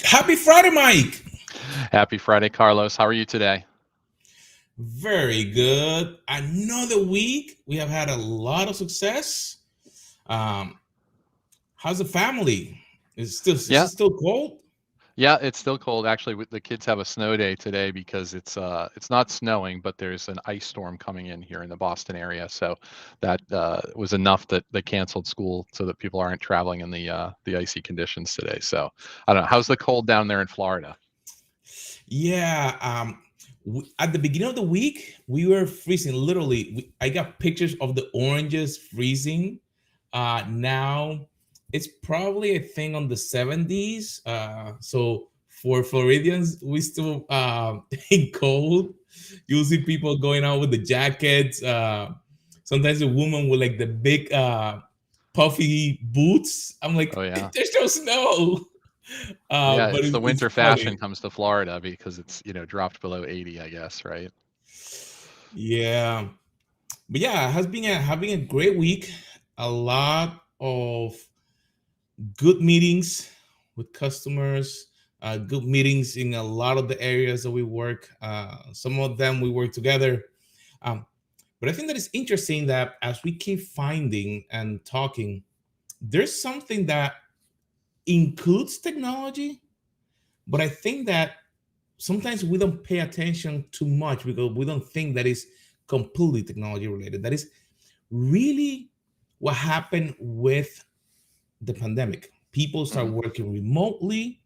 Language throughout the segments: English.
Happy Friday, Mike. Happy Friday, Carlos. How are you today? Very good. Another week. We have had a lot of success. Um, how's the family? Is Yeah, it still cold? yeah, it's still cold. Actually, the kids have a snow day today because it's not snowing, but there's an ice storm coming in here in the Boston area. So that was enough that they canceled school so that people aren't traveling in the icy conditions today. So I don't know. How's the cold down there in Florida? Yeah. At the beginning of the week, we were freezing. Literally, I got pictures of the oranges freezing. Now it's probably a thing on the 70s. So for Floridians, we still in cold. You'll see people going out with the jackets. Sometimes a woman with like the big puffy boots. I'm like, Oh yeah. there's no snow. Yeah, But it's the it's winter fashion funny. comes to Florida because it's dropped below 80, I guess, right? Yeah. But yeah, it has been having a great week. A lot of good meetings with customers, good meetings in a lot of the areas that we work. Some of them we work together. Um, but I think that it's interesting that as we keep finding and talking, there's something that includes technology, but I think that sometimes we don't pay attention too much because we don't think that is completely technology related. That is really what happened with the pandemic. People start Hmm. working remotely.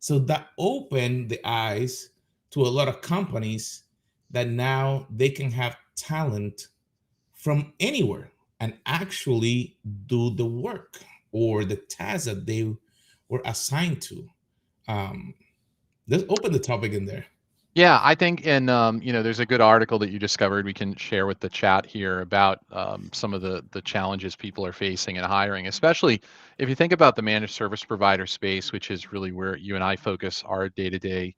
So that opened the eyes to a lot of companies that now they can have talent from anywhere and actually do the work or the task that they were assigned to. Um, let's open the topic in there. Yeah, I think, and there's a good article that you discovered we can share with the chat here about some of the challenges people are facing in hiring, especially if you think about the managed service provider space, which is really where you and I focus our day-to-day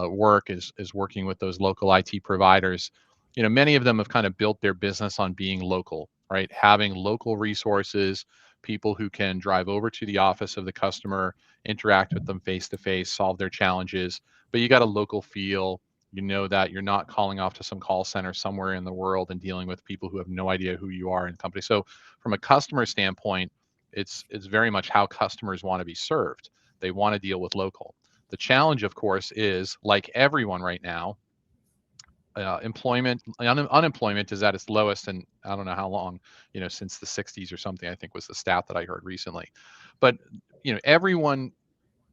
work is working with those local IT providers. Many of them have kind of built their business on being local, right? Having local resources, people who can drive over to the office of the customer, interact with them face to face, solve their challenges, but you got a local feel. You know that you're not calling off to some call center somewhere in the world and dealing with people who have no idea who you are in the company. So from a customer standpoint, it's very much how customers want to be served. They want to deal with local. The challenge, of course, is like everyone right now, unemployment is at its lowest, and I don't know how long, since the 60s or something. I think was the stat that I heard recently. But everyone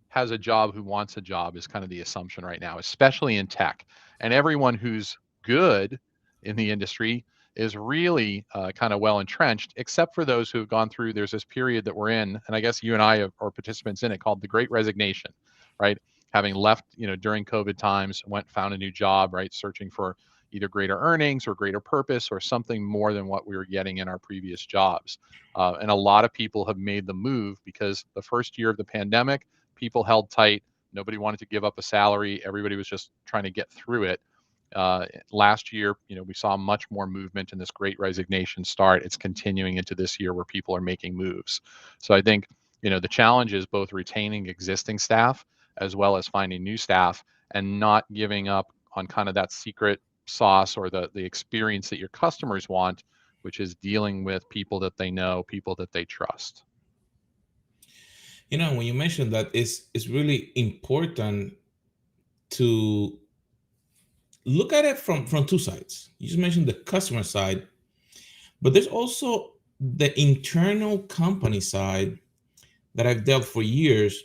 has a job who wants a job is kind of the assumption right now, especially in tech. And everyone who's good in the industry is really kind of well entrenched, except for those who have gone through. There's this period that we're in, and I guess you and I are participants in it, called the Great Resignation, right? Having left, during COVID times, found a new job, right? Searching for either greater earnings or greater purpose or something more than what we were getting in our previous jobs. And a lot of people have made the move because the first year of the pandemic, people held tight. Nobody wanted to give up a salary. Everybody was just trying to get through it. Last year, we saw much more movement in this great resignation start. It's continuing into this year where people are making moves. So I think, the challenge is both retaining existing staff as well as finding new staff and not giving up on kind of that secret sauce or the experience that your customers want, which is dealing with people that they know, people that they trust. When you mentioned that, it's really important to look at it from two sides. You just mentioned the customer side, but there's also the internal company side that I've dealt for years.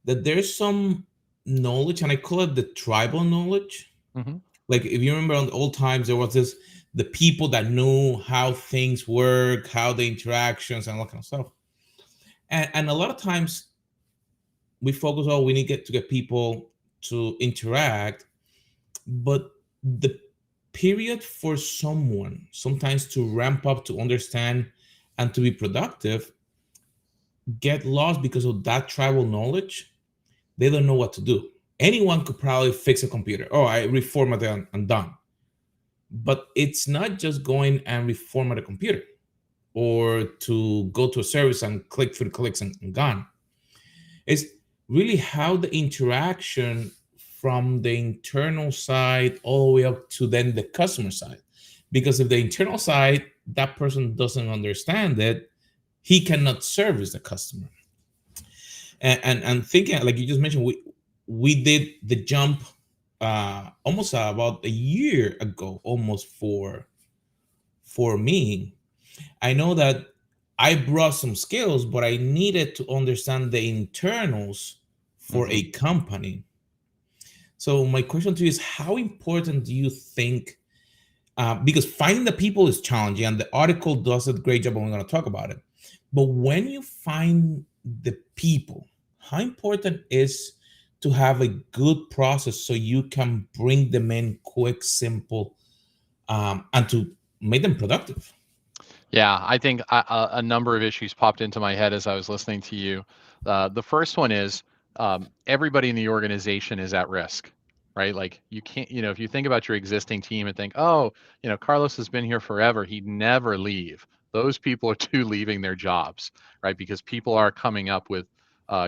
That there's some knowledge, and I call it the tribal knowledge. Hmm. Like if you remember on the old times, there was this the people that knew how things work, how the interactions and all that kind of stuff. And a lot of times we focus on we need to get people to interact, but the period for someone sometimes to ramp up to understand and to be productive get lost because of that tribal knowledge. They don't know what to do. Anyone could probably fix a computer. Oh, I reformat it and done. But it's not just going and reformat a computer or to go to a service and click through the clicks and gone. It's really how the interaction from the internal side all the way up to then the customer side. Because if the internal side, that person doesn't understand it, he cannot service the customer. And thinking like you just mentioned, we did the jump almost about a year ago, almost for me. I know that I brought some skills, but I needed to understand the internals for Hmm. a company. So my question to you is, how important do you think? Because finding the people is challenging, and the article does a great job, and we're going to talk about it. But when you find the people, how important is to have a good process so you can bring them in quick, simple, and to make them productive? Yeah, I think a number of issues popped into my head as I was listening to you. The first one is everybody in the organization is at risk, right? Like you can't, if you think about your existing team and think, oh, Carlos has been here forever, he'd never leave. Those people are too leaving their jobs, right? Because people are coming up with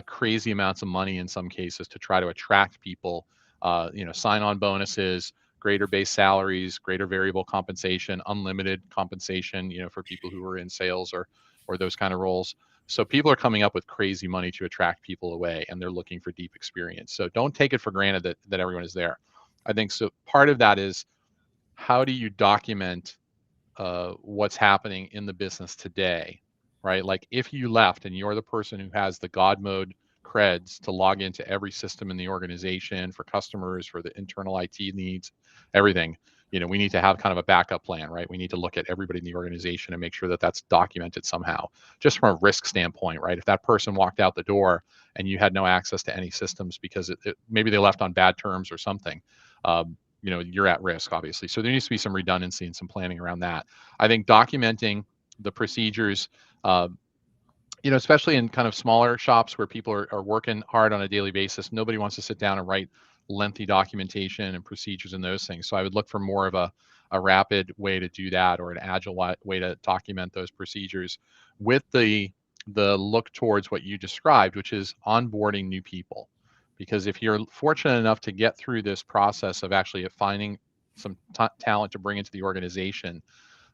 crazy amounts of money in some cases to try to attract people, sign-on bonuses, greater base salaries, greater variable compensation, unlimited compensation, for people who are in sales or those kind of roles. So people are coming up with crazy money to attract people away, and they're looking for deep experience. So don't take it for granted that everyone is there. I think so. Part of that is, how do you document what's happening in the business today, right? Like if you left and you're the person who has the God mode creds to log into every system in the organization for customers, for the internal IT needs, everything, we need to have kind of a backup plan, right? We need to look at everybody in the organization and make sure that that's documented somehow, just from a risk standpoint, right? If that person walked out the door and you had no access to any systems because maybe they left on bad terms or something, you're at risk, obviously. So there needs to be some redundancy and some planning around that. I think documenting the procedures, uh, especially in kind of smaller shops where people are working hard on a daily basis, nobody wants to sit down and write lengthy documentation and procedures and those things. So I would look for more of a rapid way to do that, or an agile way to document those procedures with the look towards what you described, which is onboarding new people. Because if you're fortunate enough to get through this process of actually finding some talent to bring into the organization,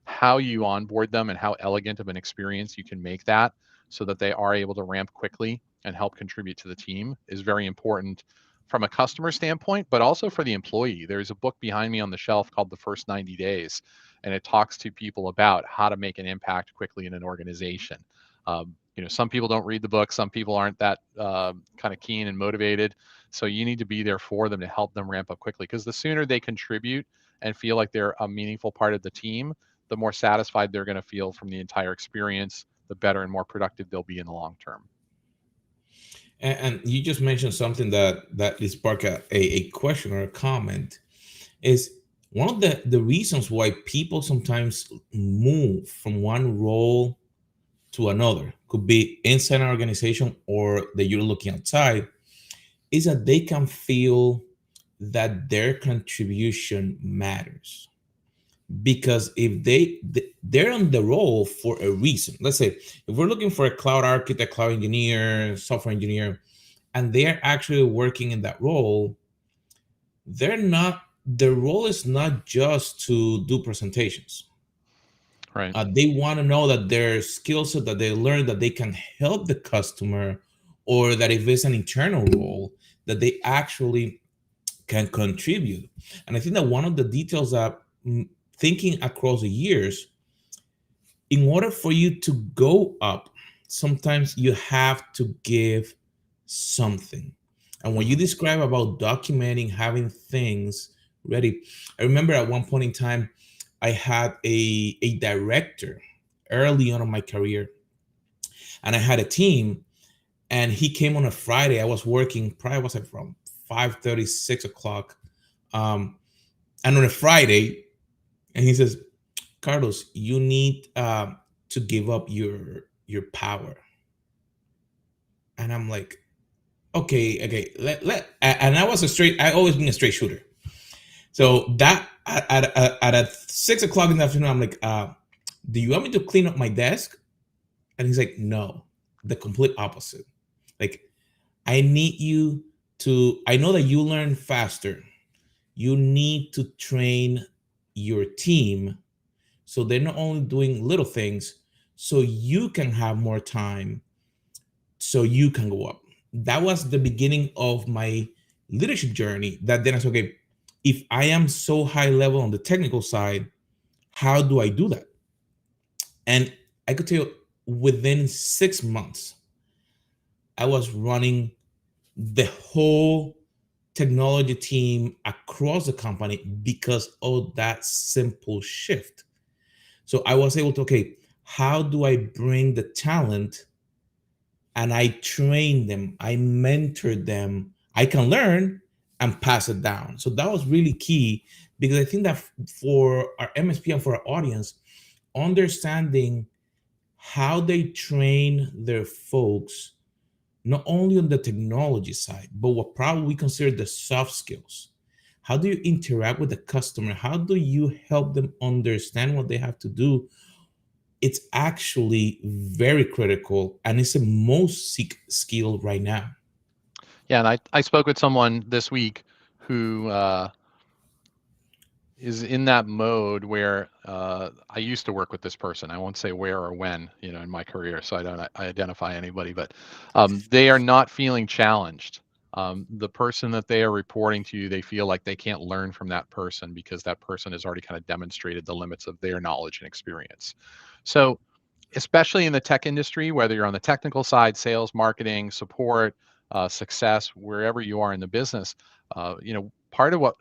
how you onboard them and how elegant of an experience you can make that so that they are able to ramp quickly and help contribute to the team is very important from a customer standpoint, but also for the employee. There's a book behind me on the shelf called The First 90 Days, and it talks to people about how to make an impact quickly in an organization. Some people don't read the book, some people aren't that kind of keen and motivated. So you need to be there for them to help them ramp up quickly, because the sooner they contribute and feel like they're a meaningful part of the team, the more satisfied they're going to feel from the entire experience, the better and more productive they'll be in the long term. And you just mentioned something that is spark a question or a comment. Is one of the reasons why people sometimes move from one role to another, could be inside an organization or that you're looking outside, is that they can feel that their contribution matters. Because if they're on the role for a reason. Let's say if we're looking for a cloud architect, cloud engineer, software engineer, and they're actually working in that role, they're not the role is not just to do presentations. Right. They want to know that their skill set that they learn, that they can help the customer, or that if it's an internal role, that they actually can contribute. And I think that one of the details that, thinking across the years, in order for you to go up, sometimes you have to give something. And when you Hmm. describe about documenting, having things ready, I remember at one point in time, I had a director early on in my career, and I had a team, and he came on a Friday. I was working, probably was like from 5:30, 6 o'clock. Um, and on a Friday, and he says, Carlos, you need to give up your power. And I'm like, okay, and I was I always been a straight shooter. So that at 6 o'clock in the afternoon, I'm like, do you want me to clean up my desk? And he's like, no, the complete opposite. Like, I need you to, I know that you learn faster. You need to train your team so they're not only doing little things, so you can have more time, so you can go up. That was the beginning of my leadership journey. That then I said, okay, if I am so high level on the technical side, how do I do that? And I could tell you within 6 months, I was running the whole technology team across the company because of that simple shift. So I was able to, okay, how do I bring the talent and I train them, I mentor them, I can learn and pass it down. So that was really key because I think that for our MSP and for our audience, understanding how they train their folks, not only on the technology side, but what probably we consider the soft skills. How do you interact with the customer? How do you help them understand what they have to do? It's actually very critical and it's the most seek skill right now. Yeah, and I spoke with someone this week who is in that mode where I used to work with this person. I won't say where or when, in my career, so I don't identify anybody, but they are not feeling challenged. The person that they are reporting to, they feel like they can't learn from that person because that person has already kind of demonstrated the limits of their knowledge and experience. So especially in the tech industry, whether you're on the technical side, sales, marketing, support, success, wherever you are in the business, part of what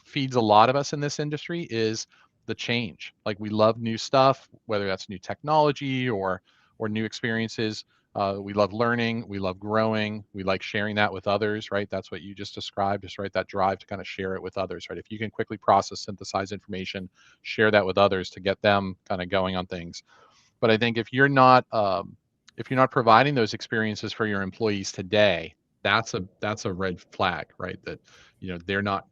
feeds a lot of us in this industry is the change. Like we love new stuff, whether that's new technology or new experiences. We love learning, we love growing, we like sharing that with others, right? That's what you just described, just right, that drive to kind of share it with others, right? If you can quickly process, synthesize information, share that with others to get them kind of going on things. But I think if you're not providing those experiences for your employees today, that's a red flag, right? That they're not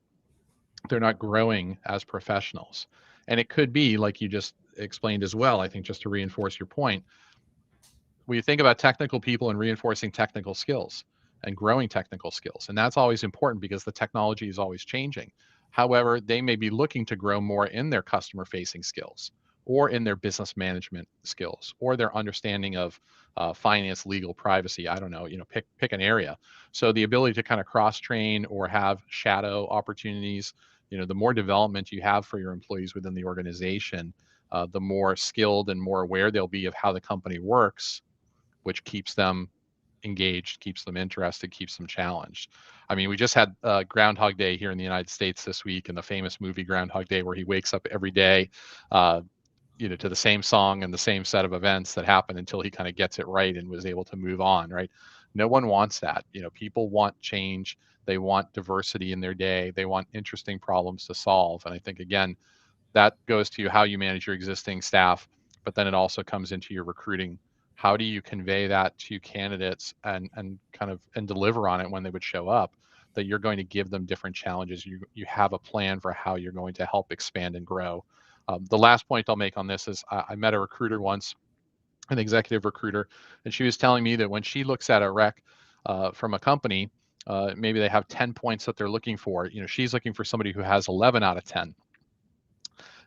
growing as professionals. And it could be like you just explained as well. I think just to reinforce your point, when you think about technical people and reinforcing technical skills and growing technical skills, and that's always important because the technology is always changing. However, they may be looking to grow more in their customer facing skills or in their business management skills or their understanding of finance, legal, privacy. I don't know, pick an area. So the ability to kind of cross train or have shadow opportunities, the more development you have for your employees within the organization, the more skilled and more aware they'll be of how the company works, which keeps them engaged, keeps them interested, keeps them challenged. I mean, we just had Groundhog Day here in the United States this week, and the famous movie Groundhog Day, where he wakes up every day, uh, to the same song and the same set of events that happen until he kind of gets it right and was able to move on. Right? No one wants that. People want change. They want diversity in their day. They want interesting problems to solve. And I think again, that goes to how you manage your existing staff, but then it also comes into your recruiting. How do you convey that to candidates and kind of and deliver on it when they would show up, that you're going to give them different challenges? You have a plan for how you're going to help expand and grow. The last point I'll make on this is I met a recruiter once, an executive recruiter, and she was telling me that when she looks at a rec from a company, maybe they have 10 points that they're looking for. She's looking for somebody who has 11 out of 10.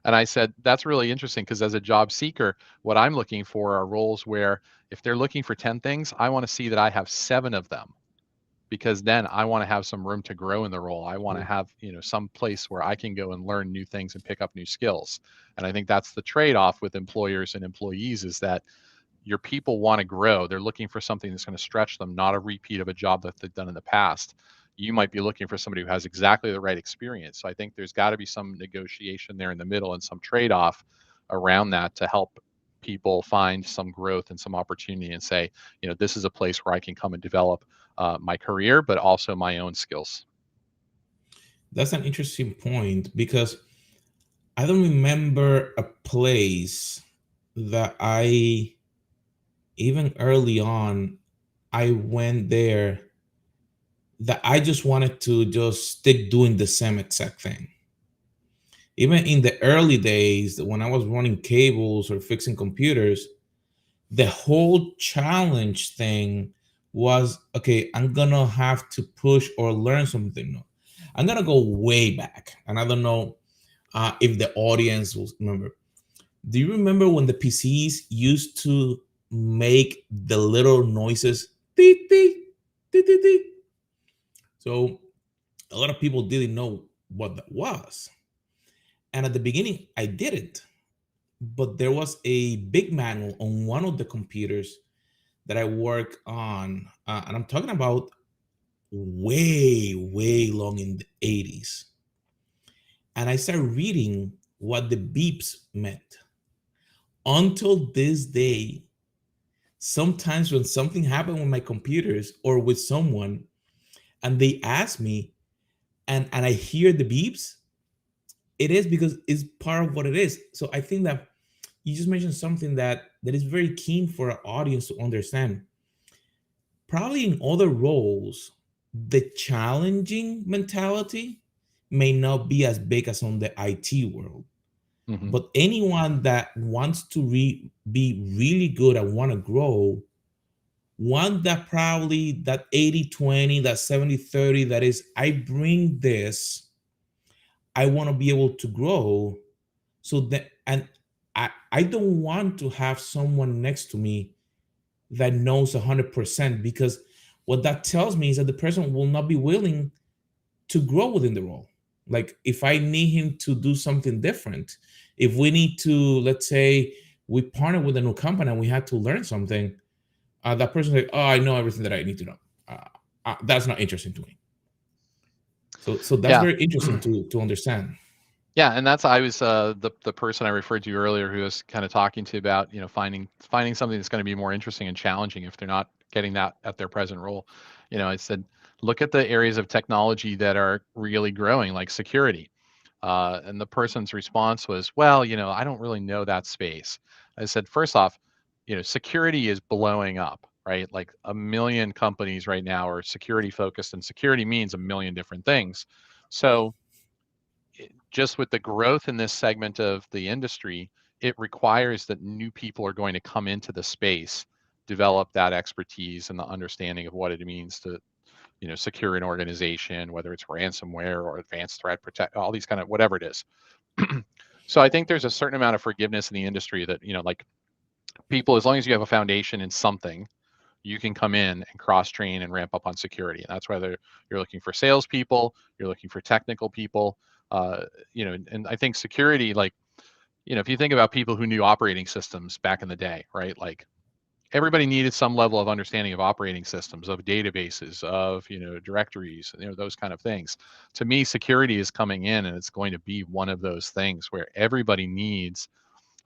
And I said, that's really interesting because as a job seeker, what I'm looking for are roles where if they're looking for 10 things, I want to see that I have 7 of them, because then I want to have some room to grow in the role. I want to have, some place where I can go and learn new things and pick up new skills. And I think that's the trade-off with employers and employees, is that your people want to grow. They're looking for something that's going to stretch them, not a repeat of a job that they've done in the past. You might be looking for somebody who has exactly the right experience. So I think there's got to be some negotiation there in the middle and some trade-off around that to help people find some growth and some opportunity and say, this is a place where I can come and develop my career, but also my own skills. That's an interesting point because I don't remember a place that I, even early on, I went there that I just wanted to just stick doing the same exact thing. Even in the early days when I was running cables or fixing computers, the whole challenge thing was, okay, I'm gonna have to push or learn something new. I'm gonna go way back, and I don't know if the audience will remember. Do you remember when the PCs used to make the little noises? Beep, beep, beep, beep, beep. So a lot of people didn't know what that was. And at the beginning, I didn't. But there was a big manual on one of the computers that I work on. And I'm talking about way, way long in the 80s. And I started reading what the beeps meant. Until this day, sometimes when something happened with my computers or with someone and they ask me and I hear the beeps, it is because it's part of what it is. So I think that you just mentioned something that is very keen for our audience to understand. Probably in other roles, the challenging mentality may not be as big as on the IT world. Hmm. But anyone that wants to be really good and want to grow, one that probably that 80/20, that 70/30, that is, I bring this, I want to be able to grow. So that, and I don't want to have someone next to me that knows 100%, because what that tells me is that the person will not be willing to grow within the role. Like if I need him to do something different, if we need to, let's say we partner with a new company and we had to learn something, that person's like, oh, I know everything that I need to know. Uh, that's not interesting to me. So that's Yeah. very interesting to understand. Yeah, and that's I was the person I referred to earlier who was kind of talking to about finding something that's going to be more interesting and challenging if they're not getting that at their present role. I said look at the areas of technology that are really growing, like security. And the person's response was, well, I don't really know that space. I said, first off, security is blowing up, right? Like a million companies right now are security focused, and security means a million different things. So just with the growth in this segment of the industry, it requires that new people are going to come into the space, develop that expertise and the understanding of what it means to, secure an organization, whether it's ransomware or advanced threat protect, all these kind of whatever it is. So I think there's a certain amount of forgiveness in the industry that, like people, as long as you have a foundation in something, you can come in and cross train and ramp up on security. And that's whether you're looking for salespeople, you're looking for technical people, and I think security, like, if you think about people who knew operating systems back in the day, right? Like everybody needed some level of understanding of operating systems, of databases, of, directories, those kind of things. To me, security is coming in and it's going to be one of those things where everybody needs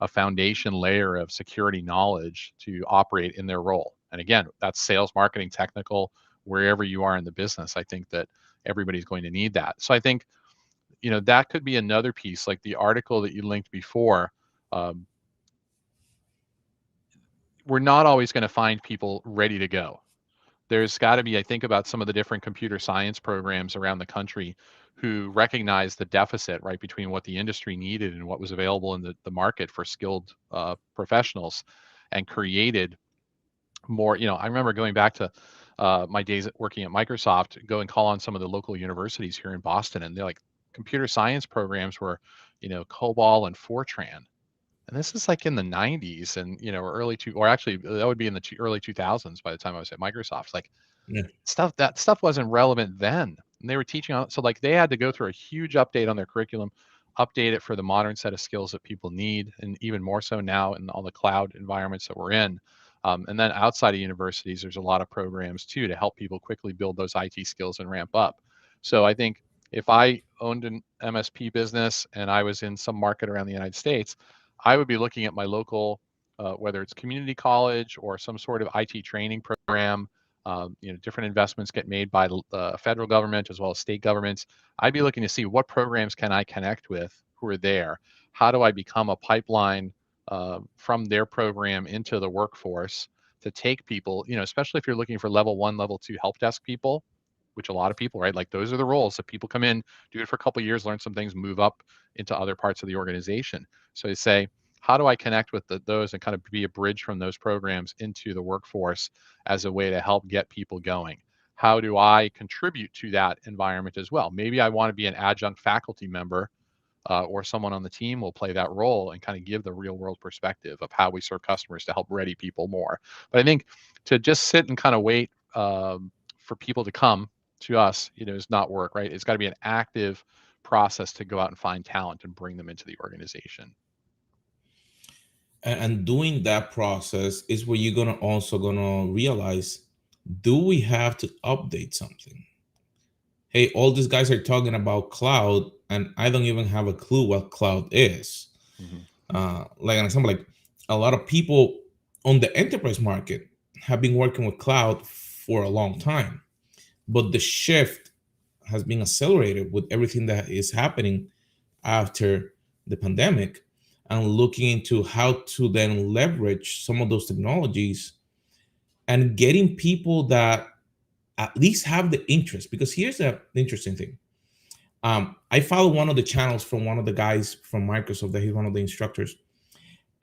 a foundation layer of security knowledge to operate in their role. And again, that's sales, marketing, technical, wherever you are in the business. I think that everybody's going to need that. So I think, that could be another piece, like the article that you linked before. Um, we're not always going to find people ready to go. There's got to be, I think about some of the different computer science programs around the country who recognize the deficit, right, between what the industry needed and what was available in the market for skilled professionals, and created more. I remember going back to my days working at Microsoft, go and call on some of the local universities here in Boston, and they're like, computer science programs were, COBOL and Fortran. And this is like in the 90s and, or or actually that would be in the early 2000s by the time I was at Microsoft. Like Yeah. that stuff wasn't relevant then. And they were teaching on, so like they had to go through a huge update on their curriculum, update it for the modern set of skills that people need, and even more so now in all the cloud environments that we're in. And then outside of universities, there's a lot of programs too to help people quickly build those IT skills and ramp up. So I think if I owned an MSP business and I was in some market around the United States, I would be looking at my local, whether it's community college or some sort of IT training program. Different investments get made by the federal government as well as state governments. I'd be looking to see what programs can I connect with who are there. How do I become a pipeline from their program into the workforce to take people, especially if you're looking for level one, level two help desk people, which a lot of people, right? Like those are the roles that people come in, do it for a couple of years, learn some things, move up into other parts of the organization. So they say, how do I connect with those and kind of be a bridge from those programs into the workforce as a way to help get people going? How do I contribute to that environment as well? Maybe I want to be an adjunct faculty member, or someone on the team will play that role and kind of give the real world perspective of how we serve customers to help ready people more. But I think to just sit and kind of wait, for people to come to us, is not work, right? It's got to be an active process to go out and find talent and bring them into the organization. And doing that process is where you're gonna also gonna realize, do we have to update something? Hey, all these guys are talking about cloud, and I don't even have a clue what cloud is. Hmm. Like an example, like a lot of people on the enterprise market have been working with cloud for a long time, but the shift has been accelerated with everything that is happening after the pandemic, and looking into how to then leverage some of those technologies and getting people that at least have the interest. Because here's the interesting thing. I follow one of the channels from one of the guys from Microsoft that he's one of the instructors,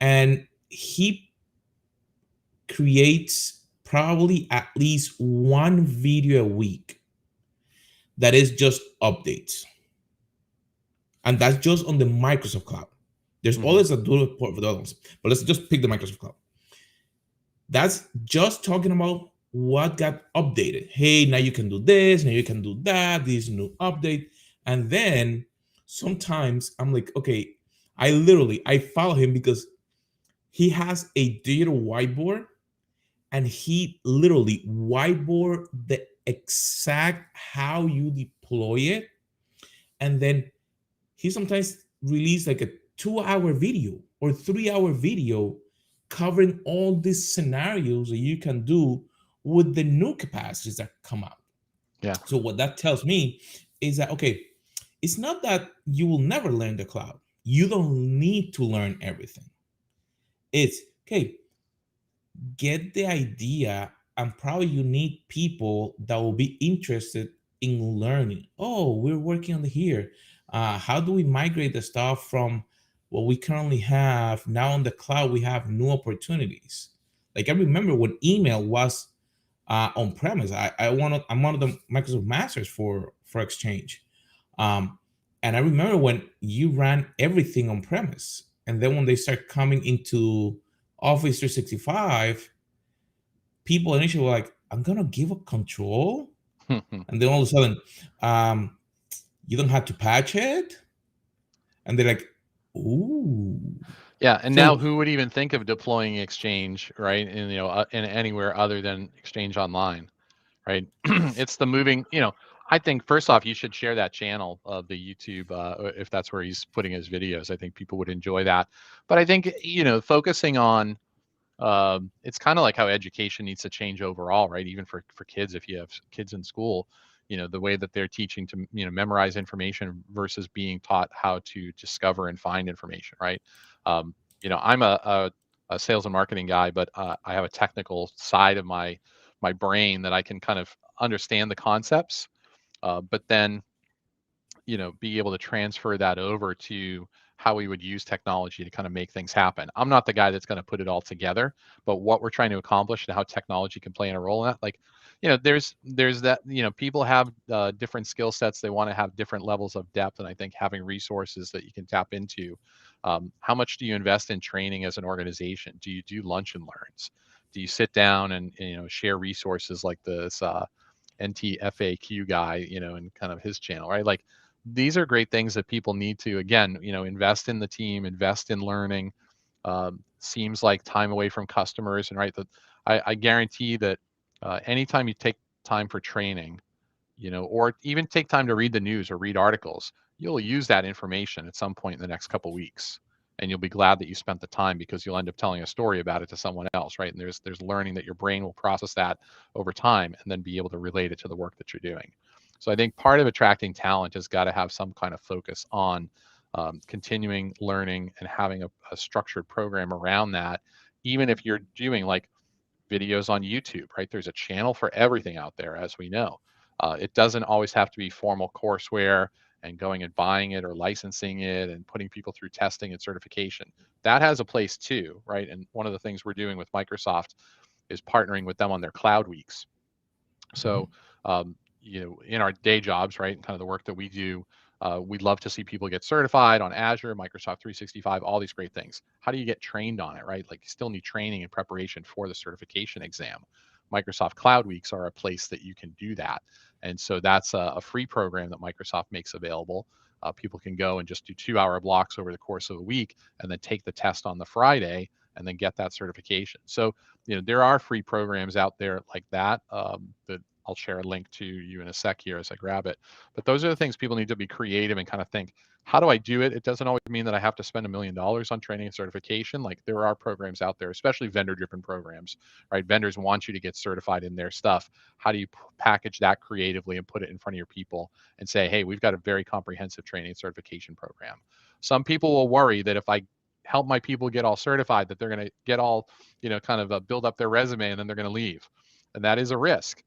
and he creates probably at least one video a week that is just updates, and that's just on the Microsoft cloud. There's Hmm. always a dual port for the other ones, but let's just pick the Microsoft cloud. That's just talking about what got updated. Hey, now you can do this, now you can do that, this new update. And then sometimes I'm like, okay, I follow him because he has a digital whiteboard, and he literally whiteboard the exact how you deploy it. And then he sometimes release like a 2 hour video or 3 hour video covering all these scenarios that you can do with the new capacities that come out. Yeah. So what that tells me is that, okay, it's not that you will never learn the cloud. You don't need to learn everything. It's okay, get the idea, and probably you need people that will be interested in learning. Oh, we're working on here. How do we migrate the stuff from what we currently have now on the cloud? We have new opportunities. Like I remember when email was on premise. I'm one of the Microsoft masters for Exchange, um, and I remember when you ran everything on premise, and then when they start coming into Office 365, people initially were like, I'm gonna give up control, and then all of a sudden, um, you don't have to patch it, and they're like, ooh. Yeah, and now So who would even think of deploying Exchange, right? In in anywhere other than Exchange Online, right? It's the moving, I think first off, you should share that channel of the YouTube, if that's where he's putting his videos. I think people would enjoy that. But I think, focusing on, it's kind of like how education needs to change overall, right? Even for kids, if you have kids in school, the way that they're teaching to, memorize information versus being taught how to discover and find information, right? I'm a sales and marketing guy, but I have a technical side of my brain that I can kind of understand the concepts, but then, be able to transfer that over to how we would use technology to kind of make things happen. I'm not the guy that's going to put it all together, but what we're trying to accomplish and how technology can play in a role in that, like, there's that, people have different skill sets. They want to have different levels of depth, and I think having resources that you can tap into. How much do you invest in training as an organization? Do you do lunch and learns? Do you sit down and share resources like this NTFAQ guy, and kind of his channel, right? Like, these are great things that people need to, again, invest in the team, invest in learning. Seems like time away from customers, and right, that I guarantee that anytime you take time for training, or even take time to read the news or read articles, you'll use that information at some point in the next couple weeks, and you'll be glad that you spent the time because you'll end up telling a story about it to someone else, right? And there's learning that your brain will process that over time and then be able to relate it to the work that you're doing. So I think part of attracting talent has got to have some kind of focus on continuing learning and having a structured program around that. Even if you're doing like videos on YouTube, right? There's a channel for everything out there, as we know. It doesn't always have to be formal courseware and going and buying it or licensing it and putting people through testing and certification. That has a place too, right? And one of the things we're doing with Microsoft is partnering with them on their cloud weeks. So, Mhm. in our day jobs, right, and kind of the work that we do, we'd love to see people get certified on Azure, Microsoft 365, all these great things. How do you get trained on it, right? Like you still need training and preparation for the certification exam. Microsoft Cloud Weeks are a place that you can do that. And so that's a free program that Microsoft makes available. People can go and just do 2 hour blocks over the course of a week and then take the test on the Friday and then get that certification. So, there are free programs out there like that, that I'll share a link to you in a sec here as I grab it. But those are the things people need to be creative and kind of think, how do I do it? It doesn't always mean that I have to spend $1 million on training and certification. Like there are programs out there, especially vendor driven programs, right? Vendors want you to get certified in their stuff. How do you package that creatively and put it in front of your people and say, hey, we've got a very comprehensive training and certification program? Some people will worry that if I help my people get all certified, that they're going to get all, kind of build up their resume and then they're going to leave. And that is a risk.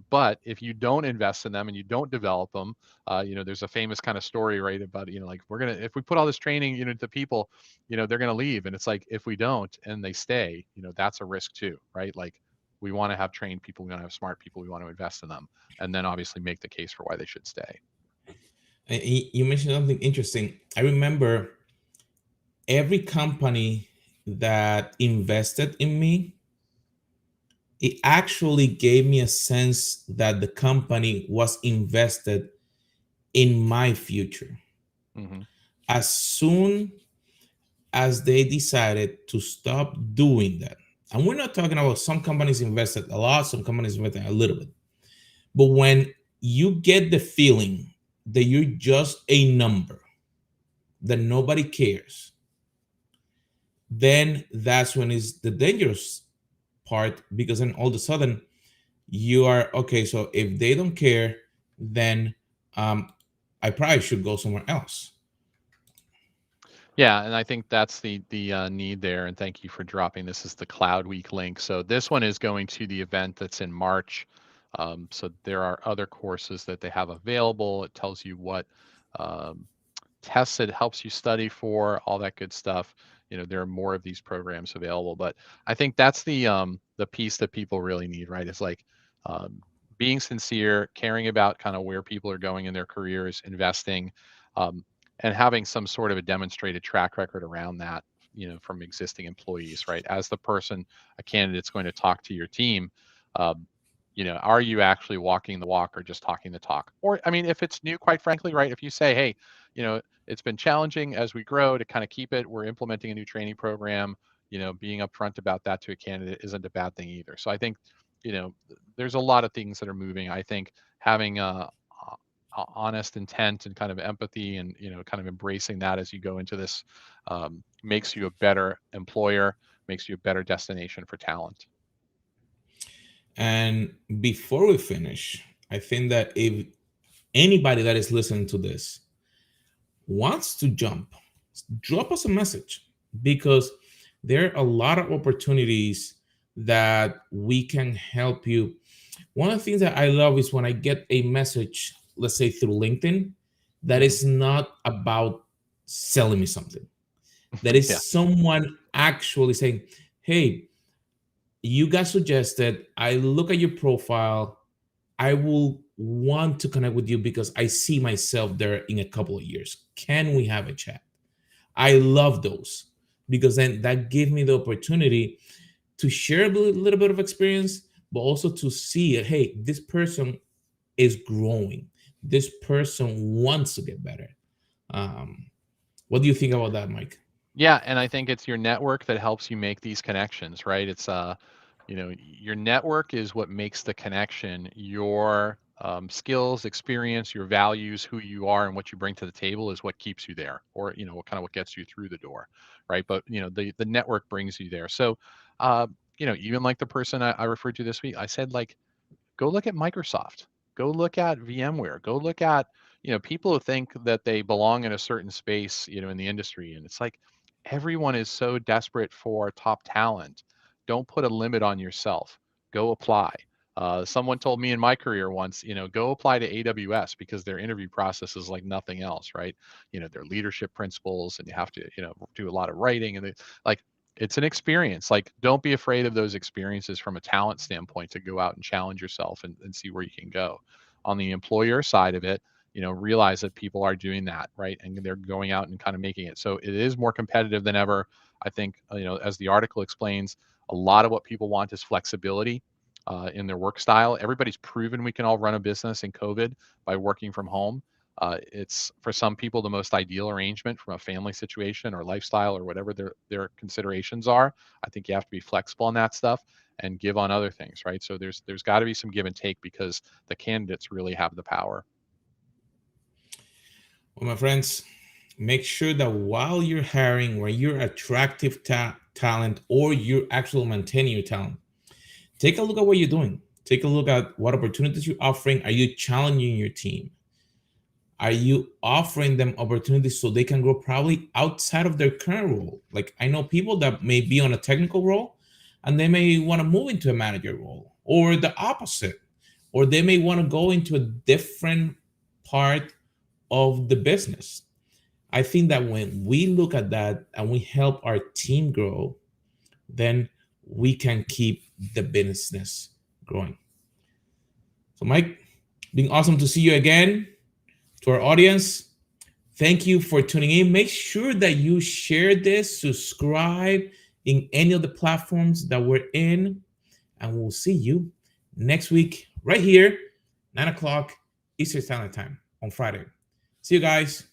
But if you don't invest in them and you don't develop them, there's a famous kind of story, right? About, like if we put all this training, to people, they're going to leave. And it's like, if we don't and they stay, that's a risk too, right? Like we want to have trained people, we want to have smart people, we want to invest in them, and then obviously make the case for why they should stay. And you mentioned something interesting. I remember every company that invested in me, it actually gave me a sense that the company was invested in my future. Hmm. As soon as they decided to stop doing that, and we're not talking about some companies invested a lot, some companies invested a little bit, but when you get the feeling that you're just a number, that nobody cares, then that's when is the dangerous part, because then all of a sudden you are okay. So if they don't care, then I probably should go somewhere else. Yeah, and I think that's the need there. And thank you for dropping. This is the Cloud Week link. So this one is going to the event that's in March. So there are other courses that they have available. It tells you what um, tests it helps you study for, all that good stuff. There are more of these programs available, but I think that's the piece that people really need, right? It's like um, being sincere, caring about kind of where people are going in their careers, investing, um, and having some sort of a demonstrated track record around that, from existing employees, right? As the person, a candidate's going to talk to your team, um, are you actually walking the walk or just talking the talk? Or, I mean, if it's new, quite frankly, right? If you say, hey, it's been challenging as we grow to kind of keep it. We're implementing a new training program. Being upfront about that to a candidate isn't a bad thing either. So I think, there's a lot of things that are moving. I think having a honest intent and kind of empathy and kind of embracing that as you go into this makes you a better employer, makes you a better destination for talent. And before we finish, I think that if anybody that is listening to this wants to jump, drop us a message, because there are a lot of opportunities that we can help you. One of the things that I love is when I get a message, let's say through LinkedIn, that Hmm. is not about selling me something. That is Yeah. someone actually saying, hey, you got suggested. I look at your profile. I will want to connect with you because I see myself there in a couple of years. Can we have a chat? I love those, because then that gives me the opportunity to share a little bit of experience, but also to see, hey, this person is growing. This person wants to get better. Um, what do you think about that, Mike? Yeah, and I think it's your network that helps you make these connections, right? It's your network is what makes the connection. Your skills, experience, your values, who you are, and what you bring to the table is what keeps you there, or what gets you through the door, right? But the network brings you there. So, even like the person I referred to this week, I said like go look at Microsoft. Go look at VMware. Go look at, people who think that they belong in a certain space, in the industry. And it's like everyone is so desperate for top talent. Don't put a limit on yourself. Go apply. Someone told me in my career once, go apply to AWS because their interview process is like nothing else, right? Their leadership principles, and you have to, do a lot of writing, and like it's an experience. Like, don't be afraid of those experiences from a talent standpoint to go out and challenge yourself and see where you can go. On the employer side of it, realize that people are doing that, right? And they're going out and kind of making it. So it is more competitive than ever. I think, as the article explains, a lot of what people want is flexibility in their work style. Everybody's proven we can all run a business in COVID by working from home. It's for some people the most ideal arrangement from a family situation or lifestyle or whatever their considerations are. I think you have to be flexible on that stuff and give on other things, right? So there's got to be some give and take because the candidates really have the power. Well, my friends, make sure that while you're hiring, when you're attractive talent or you're actually maintaining your talent, take a look at what you're doing. Take a look at what opportunities you're offering. Are you challenging your team? Are you offering them opportunities so they can grow probably outside of their current role? Like, I know people that may be on a technical role and they may want to move into a manager role, or the opposite, or they may want to go into a different part of the business. I think that when we look at that and we help our team grow, then we can keep the business growing. So, Mike, being awesome to see you again. To our audience, thank you for tuning in. Make sure that you share this, subscribe in any of the platforms that we're in, and we'll see you next week right here, 9 o'clock Eastern Standard Time on Friday. See you guys.